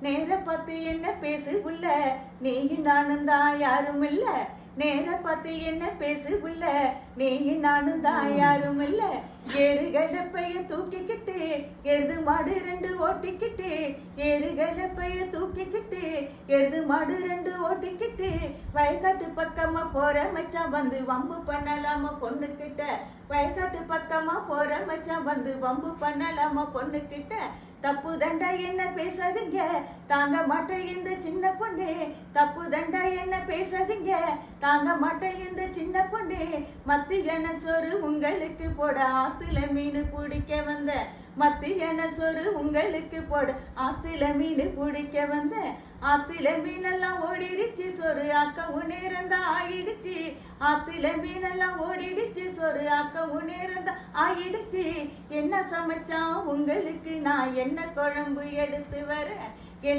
நேர பார்த்து என்ன பேசு புள்ள, நீயும் நானும் தான் யாரும் இல்ல. நேர பார்த்து என்ன பேசு புள்ள, நீயும் நானும் தான் யாரும் இல்ல. ஏறு கலப்பைய தூக்கிக்கிட்டு எருது மாடு ரெண்டு ஓட்டிக்கிட்டு, ஏறு கலப்பைய தூக்கிக்கிட்டு எருது மாடு ரெண்டு ஓட்டிக்கிட்டு, வயக்காட்டு பக்கமா போற மச்சான் வந்து வம்பு பண்ணலாமா பொண்ணுக்கிட்ட. வயக்காட்டு பக்கமா போற மச்சான் வந்து வம்பு பண்ணலாமா பொண்ணுக்கிட்ட. தப்பு தண்டா என்ன பேசாதீங்க, தாங்க மாட்டேன் இந்த சின்ன பொண்ணு. தப்பு தண்டா என்ன பேசாதீங்க, தாங்க மாட்டேன் இந்த சின்ன பொண்ணு. மத்தியான சோறு உங்களுக்கு போட ஆத்துல மீன் பிடிக்க வந்த, மத்தியான சோறு உங்களுக்கு போட ஆத்துல மீன் பிடிக்க வந்த. ஆத்துல மீனெல்லாம் ஓடிடுச்சு, சோறு ஆக்கவும் நேரம் தான் ஆயிடுச்சு. ஆத்துல மீனெல்லாம் ஓடிடுச்சு, சோறு ஆக்கவும் நேரம் தான் ஆயிடுச்சு. என்ன சமைச்சான் உங்களுக்கு நான் என்ன குழம்பு எடுத்து வர,